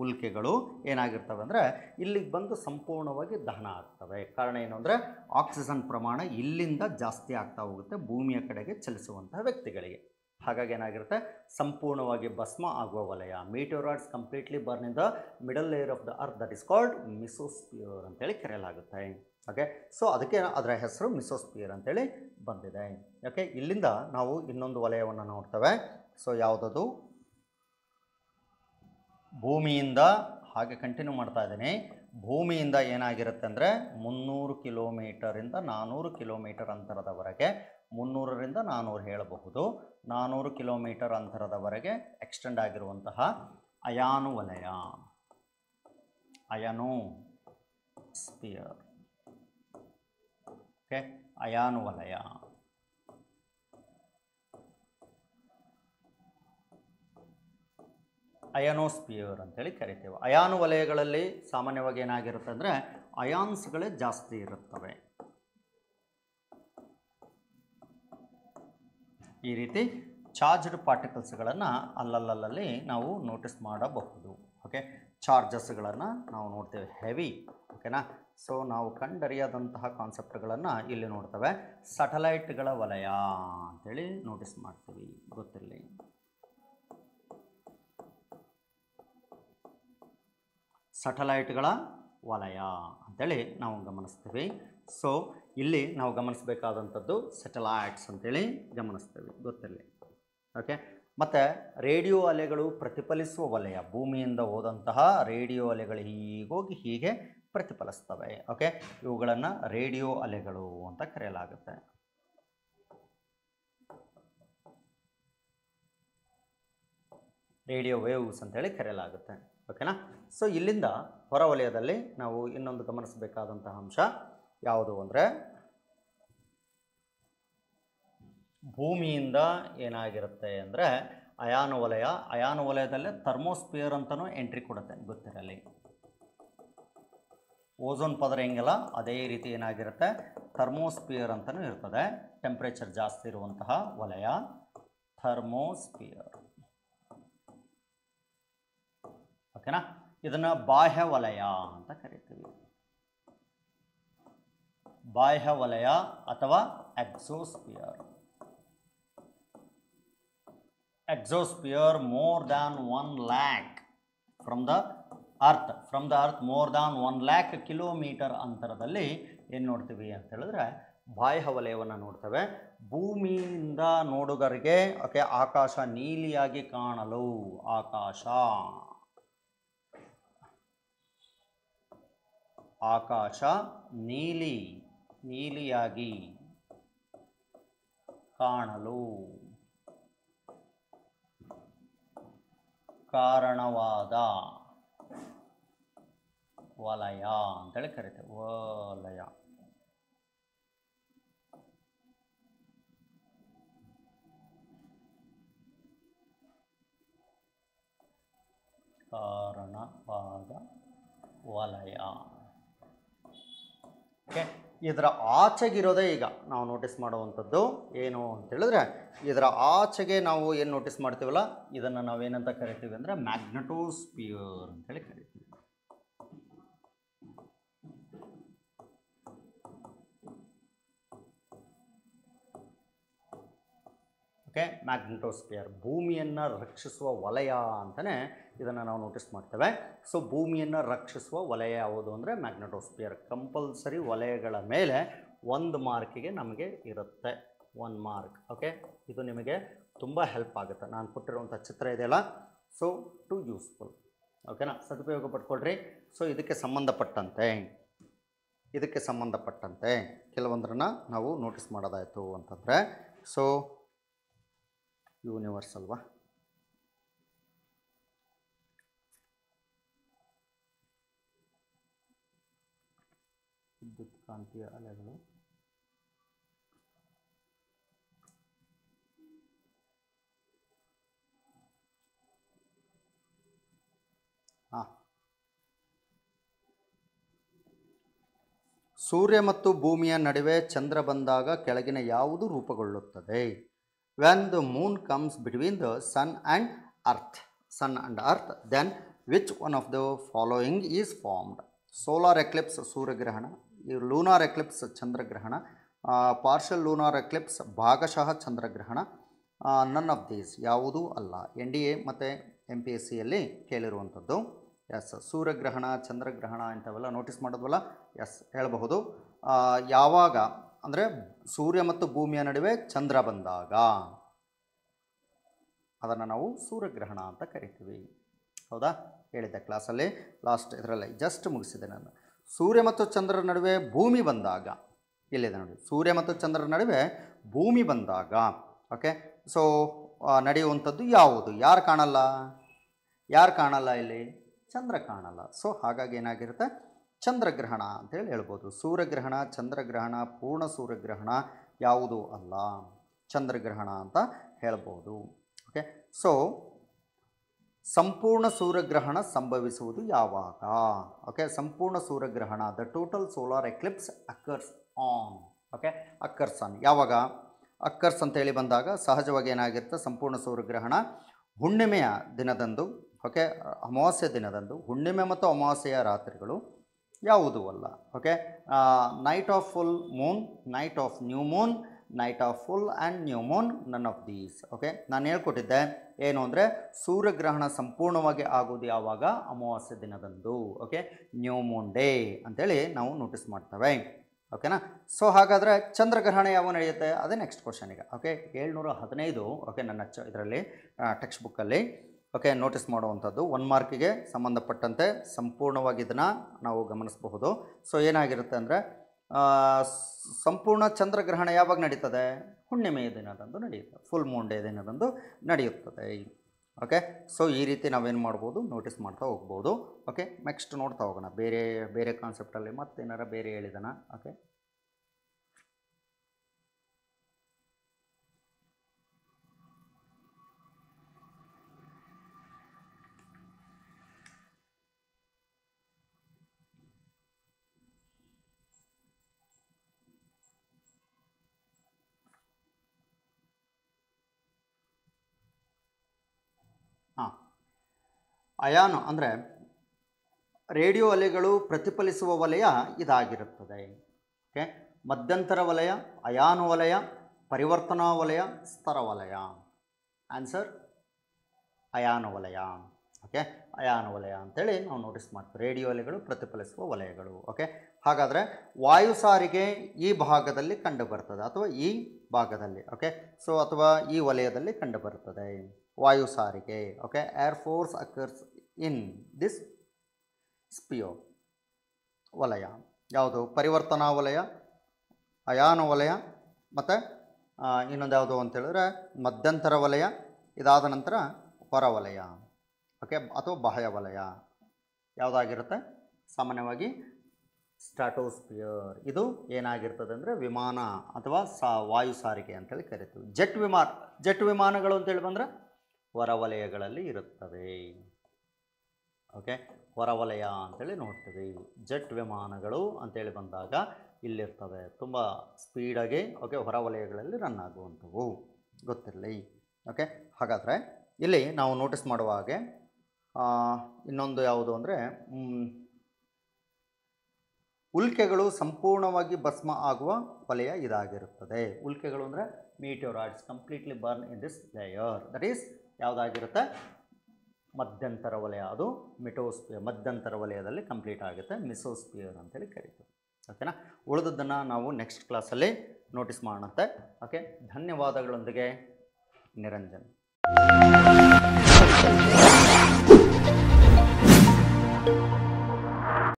ಉಲ್ಕೆಗಳು ಏನಾಗಿರ್ತವೆ ಅಂದರೆ ಇಲ್ಲಿಗೆ ಬಂದು ಸಂಪೂರ್ಣವಾಗಿ ದಹನ ಆಗ್ತವೆ. ಕಾರಣ ಏನು ಅಂದರೆ ಆಕ್ಸಿಜನ್ ಪ್ರಮಾಣ ಇಲ್ಲಿಂದ ಜಾಸ್ತಿ ಆಗ್ತಾ ಹೋಗುತ್ತೆ ಭೂಮಿಯ ಕಡೆಗೆ ಚಲಿಸುವಂತಹ ವ್ಯಕ್ತಿಗಳಿಗೆ. ಹಾಗಾಗಿ ಏನಾಗಿರುತ್ತೆ, ಸಂಪೂರ್ಣವಾಗಿ ಭಸ್ಮ ಆಗುವ ವಲಯ. Meteoroids completely burn in the middle layer of the earth, that is called mesosphere ಅಂತೇಳಿ ಕರೆಯಲಾಗುತ್ತೆ. ಓಕೆ, ಸೊ ಅದಕ್ಕೆ ಅದರ ಹೆಸರು ಮೆಸೋಸ್ಪಿಯರ್ ಅಂತೇಳಿ ಬಂದಿದೆ. ಓಕೆ, ಇಲ್ಲಿಂದ ನಾವು ಇನ್ನೊಂದು ವಲಯವನ್ನು ನೋಡ್ತೇವೆ. ಸೊ ಯಾವುದದು? ಭೂಮಿಯಿಂದ, ಹಾಗೆ ಕಂಟಿನ್ಯೂ ಮಾಡ್ತಾ ಇದ್ದೀನಿ. ಭೂಮಿಯಿಂದ ಏನಾಗಿರುತ್ತೆ ಅಂದರೆ 300 ಕಿಲೋಮೀಟರಿಂದ 400 ಕಿಲೋಮೀಟರ್ ಅಂತರದವರೆಗೆ, 300ರಿಂದ 400 ಹೇಳಬಹುದು, 400 ಕಿಲೋಮೀಟರ್ ಅಂತರದವರೆಗೆ ಎಕ್ಸ್ಟೆಂಡ್ ಆಗಿರುವಂತಹ ಅಯಾನು ವಲಯ, ಅಯಾನೋಸ್ಪಿಯರ್. ಓಕೆ, ಅಯಾನು ವಲಯ. ಅಯಾನೋಸ್ಪಿಯರ್ ಅಂತೇಳಿ ಕರಿತೇವೆ. ಅಯಾನು ವಲಯಗಳಲ್ಲಿ ಸಾಮಾನ್ಯವಾಗಿ ಏನಾಗಿರುತ್ತೆ ಅಂದರೆ ಅಯಾನ್ಸ್ಗಳೇ ಜಾಸ್ತಿ ಇರುತ್ತವೆ. ಈ ರೀತಿ ಚಾರ್ಜ್ಡ್ ಪಾರ್ಟಿಕಲ್ಸ್ಗಳನ್ನು ಅಲ್ಲಲ್ಲಿ ನಾವು ನೋಟಿಸ್ ಮಾಡಬಹುದು. ಓಕೆ, ಚಾರ್ಜಸ್ಗಳನ್ನು ನಾವು ನೋಡ್ತೇವೆ, ಹೆವಿ. ಓಕೆನಾ? ಸೊ ನಾವು ಕಂಡರಿಯಾದಂತಹ ಕಾನ್ಸೆಪ್ಟ್ಗಳನ್ನು ಇಲ್ಲಿ ನೋಡ್ತೇವೆ. ಸ್ಯಾಟಲೈಟ್ಗಳ ವಲಯ ಅಂತೇಳಿ ನೋಟಿಸ್ ಮಾಡ್ತೀವಿ, ಗೊತ್ತಿರಲಿ. ಸ್ಯಾಟಲೈಟ್ಗಳ ವಲಯ ಅಂತೇಳಿ ನಾವು ಗಮನಿಸ್ತೀವಿ. ಸೊ ಇಲ್ಲಿ ನಾವು ಗಮನಿಸಬೇಕಾದಂಥದ್ದು ಸ್ಯಾಟಲೈಟ್ಸ್ ಅಂತೇಳಿ ಗಮನಿಸ್ತೀವಿ, ಗೊತ್ತಿರಲಿ. ಓಕೆ, ಮತ್ತು ರೇಡಿಯೋ ಅಲೆಗಳು ಪ್ರತಿಫಲಿಸುವ ವಲಯ. ಭೂಮಿಯಿಂದ ಹೋದಂತಹ ರೇಡಿಯೋ ಅಲೆಗಳು ಹೀಗೋಗಿ ಹೀಗೆ ಪ್ರತಿಫಲಿಸ್ತವೆ. ಓಕೆ, ಇವುಗಳನ್ನು ರೇಡಿಯೋ ಅಲೆಗಳು ಅಂತ ಕರೆಯಲಾಗುತ್ತೆ. ರೇಡಿಯೋ ವೇವ್ಸ್ ಅಂತೇಳಿ ಕರೆಯಲಾಗುತ್ತೆ. ಓಕೆನಾ? ಸೊ ಇಲ್ಲಿಂದ ಹೊರವಲಯದಲ್ಲಿ ನಾವು ಇನ್ನೊಂದು ಗಮನಿಸಬೇಕಾದಂತಹ ಅಂಶ ಯಾವುದು ಅಂದರೆ, ಭೂಮಿಯಿಂದ ಏನಾಗಿರುತ್ತೆ ಅಂದರೆ ಅಯಾನು ವಲಯ. ಅಯಾನು ವಲಯದಲ್ಲೇ ಥರ್ಮೋಸ್ಪಿಯರ್ ಅಂತಲೂ ಎಂಟ್ರಿ ಕೊಡುತ್ತೆ, ಗೊತ್ತಿರಲಿ. ಓಝೋನ್ ಪದರ ಹೆಂಗಿಲ್ಲ ಅದೇ ರೀತಿ ಏನಾಗಿರುತ್ತೆ, ಥರ್ಮೋಸ್ಪಿಯರ್ ಅಂತಲೂ ಇರ್ತದೆ. ಟೆಂಪ್ರೇಚರ್ ಜಾಸ್ತಿ ಇರುವಂತಹ ವಲಯ ಥರ್ಮೋಸ್ಪಿಯರ್. ಓಕೆನಾ? ಇದನ್ನು ಬಾಹ್ಯ ವಲಯ ಅಂತ ಕರಿತೀವಿ. ಬಾಹ್ಯ ವಲಯ ಅಥವಾ exosphere. Exosphere more than 1 lakh from the earth more than 1 lakh kilometre ಅಂತರದಲ್ಲಿ ಏನು ನೋಡ್ತೀವಿ ಅಂತ ಹೇಳಿದ್ರೆ ಬಾಹ್ಯ ವಲಯವನ್ನು ನೋಡ್ತೇವೆ. ಭೂಮಿಯಿಂದ ನೋಡುಗರಿಗೆ ಓಕೆ ಆಕಾಶ ನೀಲಿಯಾಗಿ ಕಾಣಲು, ಆಕಾಶ ನೀಲಿಯಾಗಿ ಕಾಣಲು ಕಾರಣವಾದ ವಲಯ ಅಂತೇಳಿ ಕರಿತೇವೆ. ವಲಯ. ಕಾರಣವಾದ ವಲಯ. ಓಕೆ, ಇದರ ಆಚೆಗಿರೋದೇ ಈಗ ನಾವು ನೋಟಿಸ್ ಮಾಡುವಂಥದ್ದು ಏನು ಅಂತ ಹೇಳಿದ್ರೆ, ಇದರ ಆಚೆಗೆ ನಾವು ಏನು ನೋಟಿಸ್ ಮಾಡ್ತೀವಲ್ಲ ಇದನ್ನು ನಾವೇನಂತ ಕರಿತೀವಿ ಅಂದರೆ ಮ್ಯಾಗ್ನೆಟೋಸ್ಪಿಯರ್ ಅಂತೇಳಿ ಕರಿತೀವಿ. ಓಕೆ, ಮ್ಯಾಗ್ನೆಟೋಸ್ಪಿಯರ್ ಭೂಮಿಯನ್ನು ರಕ್ಷಿಸುವ ವಲಯ ಅಂತಲೇ ಇದನ್ನು ನಾವು ನೋಟಿಸ್ ಮಾಡ್ತೇವೆ. ಸೊ ಭೂಮಿಯನ್ನು ರಕ್ಷಿಸುವ ವಲಯ ಯಾವುದು ಅಂದರೆ ಮ್ಯಾಗ್ನೆಟೋಸ್ಪಿಯರ್. ಕಂಪಲ್ಸರಿ ವಲಯಗಳ ಮೇಲೆ 1 ಮಾರ್ಕಿಗೆ ನಮಗೆ ಇರುತ್ತೆ, 1 ಮಾರ್ಕ್. ಓಕೆ, ಇದು ನಿಮಗೆ ತುಂಬ ಹೆಲ್ಪ್ ಆಗುತ್ತೆ. ನಾನು ಕೊಟ್ಟಿರುವಂಥ ಚಿತ್ರ ಇದೆಯಲ್ಲ, ಸೊ ಟು ಯೂಸ್ಫುಲ್. ಓಕೆನಾ, ಸದುಪಯೋಗ ಪಡ್ಕೊಳ್ರಿ. ಸೊ ಇದಕ್ಕೆ ಸಂಬಂಧಪಟ್ಟಂತೆ ಕೆಲವೊಂದರನ್ನು ನಾವು ನೋಟಿಸ್ ಮಾಡೋದಾಯಿತು ಅಂತಂದರೆ, ಸೊ ಯೂನಿವರ್ಸ್ ಅಲ್ವಾ, ವಿದ್ಯುತ್ ಕಾಂತೀಯ ಅಲೆಗಳು, ಸೂರ್ಯ ಮತ್ತು ಭೂಮಿಯ ನಡುವೆ ಚಂದ್ರ ಬಂದಾಗ ಕೆಳಗಿನ ಯಾವುದು ರೂಪುಗೊಳ್ಳುತ್ತದೆ? When the moon comes between the sun and earth, then which one of the following is formed? Solar eclipse ಸೂರ್ಯಗ್ರಹಣ, lunar eclipse ಚಂದ್ರಗ್ರಹಣ, partial lunar eclipse ಭಾಗಶಃ ಚಂದ್ರಗ್ರಹಣ, none of these ಯಾವುದೂ ಅಲ್ಲ. NDA ಮತ್ತು MPSCಯಲ್ಲಿ ಕೇಳಿರುವಂಥದ್ದು. ಎಸ್, ಸೂರ್ಯಗ್ರಹಣ ಚಂದ್ರಗ್ರಹಣ ಇಂಥವೆಲ್ಲ ನೋಟಿಸ್ ಮಾಡೋದ್ವಲ್ಲ, ಎಸ್ ಹೇಳಬಹುದು. ಯಾವಾಗ ಅಂದರೆ ಸೂರ್ಯ ಮತ್ತು ಭೂಮಿಯ ನಡುವೆ ಚಂದ್ರ ಬಂದಾಗ ಅದನ್ನು ನಾವು ಸೂರ್ಯಗ್ರಹಣ ಅಂತ ಕರಿತೀವಿ. ಹೌದಾ, ಹೇಳಿದ್ದೆ ಕ್ಲಾಸಲ್ಲಿ, ಲಾಸ್ಟ್ ಇದರಲ್ಲಿ ಜಸ್ಟ್ ಮುಗಿಸಿದೆ ನಾನು. ಸೂರ್ಯ ಮತ್ತು ಚಂದ್ರರ ನಡುವೆ ಭೂಮಿ ಬಂದಾಗ, ಇಲ್ಲಿದೆ ನೋಡಿ, ಸೂರ್ಯ ಮತ್ತು ಚಂದ್ರರ ನಡುವೆ ಭೂಮಿ ಬಂದಾಗ, ಓಕೆ, ಸೊ ನಡೆಯುವಂಥದ್ದು ಯಾವುದು? ಯಾರು ಕಾಣಲ್ಲ ಇಲ್ಲಿ? ಚಂದ್ರ ಕಾಣಲ್ಲ. ಸೊ ಹಾಗಾಗಿ ಏನಾಗಿರುತ್ತೆ, ಚಂದ್ರಗ್ರಹಣ ಅಂತೇಳಿ ಹೇಳ್ಬೋದು. ಸೂರ್ಯಗ್ರಹಣ ಚಂದ್ರಗ್ರಹಣ ಪೂರ್ಣ ಸೂರ್ಯಗ್ರಹಣ ಯಾವುದೂ ಅಲ್ಲ, ಚಂದ್ರಗ್ರಹಣ ಅಂತ ಹೇಳ್ಬೋದು. ಓಕೆ, ಸೊ ಸಂಪೂರ್ಣ ಸೂರ್ಯಗ್ರಹಣ ಸಂಭವಿಸುವುದು ಯಾವಾಗ? ಓಕೆ, ಸಂಪೂರ್ಣ ಸೂರ್ಯಗ್ರಹಣ the total solar eclipse occurs on. Okay, occurs on ಯಾವಾಗ? ಅಕ್ಕರ್ಸ್ ಅಂತೇಳಿ ಬಂದಾಗ ಸಹಜವಾಗಿ ಏನಾಗಿರುತ್ತೆ, ಸಂಪೂರ್ಣ ಸೂರ್ಯಗ್ರಹಣ ಹುಣ್ಣಿಮೆಯ ದಿನದಂದು, ಓಕೆ, ಅಮಾವಾಸ್ಯೆ ದಿನದಂದು. ಹುಣ್ಣಿಮೆ ಮತ್ತು ಅಮಾವಾಸ್ಯೆಯ ರಾತ್ರಿಗಳು ಯಾವುದೂ ಅಲ್ಲ. Okay, knight of full Moon, knight of new Moon, knight of full and new Moon, none of these. Okay, ನಾನು ಹೇಳ್ಕೊಟ್ಟಿದ್ದೆ ಏನು ಅಂದರೆ ಸೂರ್ಯಗ್ರಹಣ ಸಂಪೂರ್ಣವಾಗಿ ಆಗೋದು ಯಾವಾಗ? ಅಮಾವಾಸ್ಯೆ ದಿನದಂದು. ಓಕೆ, ನ್ಯೂ ಮೂನ್ ಡೇ ಅಂತೇಳಿ ನಾವು ನೋಟಿಸ್ ಮಾಡ್ತೇವೆ. ಓಕೆನಾ, ಸೊ ಹಾಗಾದರೆ ಚಂದ್ರಗ್ರಹಣ ಯಾವಾಗ ನಡೆಯುತ್ತೆ? ಅದೇ ನೆಕ್ಸ್ಟ್ ಕ್ವಶನಿಗೆ. ಓಕೆ, 715 ಓಕೆ ನನ್ನ ಇದರಲ್ಲಿ ಟೆಕ್ಸ್ಟ್ ಬುಕ್ಕಲ್ಲಿ ಓಕೆ ನೋಟಿಸ್ ಮಾಡುವಂಥದ್ದು 1 ಮಾರ್ಕಿಗೆ ಸಂಬಂಧಪಟ್ಟಂತೆ ಸಂಪೂರ್ಣವಾಗಿ ಇದನ್ನು ನಾವು ಗಮನಿಸಬಹುದು. ಸೊ ಏನಾಗಿರುತ್ತೆ ಅಂದರೆ ಸಂಪೂರ್ಣ ಚಂದ್ರಗ್ರಹಣ ಯಾವಾಗ ನಡೀತದೆ? ಹುಣ್ಣಿಮೆಯ ದಿನದಂದು ನಡೆಯುತ್ತೆ, ಫುಲ್ ಮೂನ್ ಡೇ ದಿನದಂದು ನಡೆಯುತ್ತದೆ. ಓಕೆ, ಸೊ ಈ ರೀತಿ ನಾವೇನು ಮಾಡ್ಬೋದು, ನೋಟಿಸ್ ಮಾಡ್ತಾ ಹೋಗ್ಬೋದು. ಓಕೆ, ನೆಕ್ಸ್ಟ್ ನೋಡ್ತಾ ಹೋಗೋಣ ಬೇರೆ ಕಾನ್ಸೆಪ್ಟಲ್ಲಿ ಮತ್ತೇನಾರ ಬೇರೆ ಹೇಳಿದಾನ. ಓಕೆ, ಅಯಾನು ಅಂದರೆ ರೇಡಿಯೋ ಅಲೆಗಳು ಪ್ರತಿಫಲಿಸುವ ವಲಯ ಇದಾಗಿರುತ್ತದೆ. ಓಕೆ, ಮಧ್ಯಂತರ ವಲಯ, ಅಯಾನು ವಲಯ, ಪರಿವರ್ತನಾ ವಲಯ, ಸ್ತರ ವಲಯ. ಆನ್ಸರ್ ಅಯಾನು ವಲಯ. ಓಕೆ, ಅಯಾನು ವಲಯ ಅಂತೇಳಿ ನಾವು ನೋಟಿಸ್ ಮಾಡ್ತೀವಿ, ರೇಡಿಯೋ ಅಲೆಗಳು ಪ್ರತಿಫಲಿಸುವ ವಲಯಗಳು. ಓಕೆ, ಹಾಗಾದರೆ ವಾಯು ಸಾರಿಗೆ ಈ ಭಾಗದಲ್ಲಿ ಕಂಡುಬರ್ತದೆ ಅಥವಾ ಈ ಭಾಗದಲ್ಲಿ, ಓಕೆ, ಸೊ ಅಥವಾ ಈ ವಲಯದಲ್ಲಿ ಕಂಡುಬರುತ್ತದೆ ವಾಯು ಸಾರಿಗೆ. Okay, air force occurs in this ಸ್ಪಿಯೋ ವಲಯ. ಯಾವುದು? ಪರಿವರ್ತನಾ ವಲಯ, ಅಯಾನು ವಲಯ ಮತ್ತು ಇನ್ನೊಂದು ಯಾವುದು ಅಂತೇಳಿದ್ರೆ ಮಧ್ಯಂತರ ವಲಯ, ಇದಾದ ನಂತರ ಹೊರವಲಯ. ಓಕೆ, ಅಥವಾ ಬಾಹ್ಯ ವಲಯ ಯಾವುದಾಗಿರುತ್ತೆ? ಸಾಮಾನ್ಯವಾಗಿ ಸ್ಟ್ರಾಟೋಸ್ಪಿಯರ್. ಇದು ಏನಾಗಿರ್ತದೆ ಅಂದರೆ ವಿಮಾನ ಅಥವಾ ವಾಯು ಸಾರಿಗೆ ಅಂತೇಳಿ ಕರಿತೀವಿ. ಜೆಟ್ ವಿಮಾನಗಳು ಅಂತೇಳಿ ಬಂದರೆ ಹೊರವಲಯಗಳಲ್ಲಿ ಇರುತ್ತವೆ. ಓಕೆ, ಹೊರವಲಯ ಅಂತೇಳಿ ನೋಡ್ತೀವಿ. ಜೆಟ್ ವಿಮಾನಗಳು ಅಂತೇಳಿ ಬಂದಾಗ ಇಲ್ಲಿರ್ತವೆ, ತುಂಬ ಸ್ಪೀಡಾಗಿ ಓಕೆ ಹೊರವಲಯಗಳಲ್ಲಿ ರನ್ ಆಗುವಂಥವು, ಗೊತ್ತಿರಲಿ. ಓಕೆ, ಹಾಗಾದರೆ ಇಲ್ಲಿ ನಾವು ನೋಟಿಸ್ ಮಾಡುವ ಹಾಗೆ ಇನ್ನೊಂದು ಯಾವುದು ಅಂದರೆ ಉಲ್ಕೆಗಳು ಸಂಪೂರ್ಣವಾಗಿ ಭಸ್ಮ ಆಗುವ ವಲಯ ಇದಾಗಿರುತ್ತದೆ. ಉಲ್ಕೆಗಳು ಅಂದರೆ meteoroids completely burn in this layer, that is ಯಾವುದಾಗಿರುತ್ತೆ, ಮಧ್ಯಂತರ ವಲಯ, ಅದು ಮಿಟೋಸ್ಪಿಯರ್, ಮಧ್ಯಂತರ ವಲಯದಲ್ಲಿ ಕಂಪ್ಲೀಟ್ ಆಗುತ್ತೆ, ಮಿಸೋಸ್ಪಿಯರ್ ಅಂತೇಳಿ ಕರೀತೀವಿ. ಓಕೆನಾ, ಉಳಿದದ್ದನ್ನು ನಾವು ನೆಕ್ಸ್ಟ್ ಕ್ಲಾಸಲ್ಲಿ ನೋಟಿಸ್ ಮಾಡೋಣಂತೆ. ಓಕೆ, ಧನ್ಯವಾದಗಳೊಂದಿಗೆ ನಿರಂಜನ್.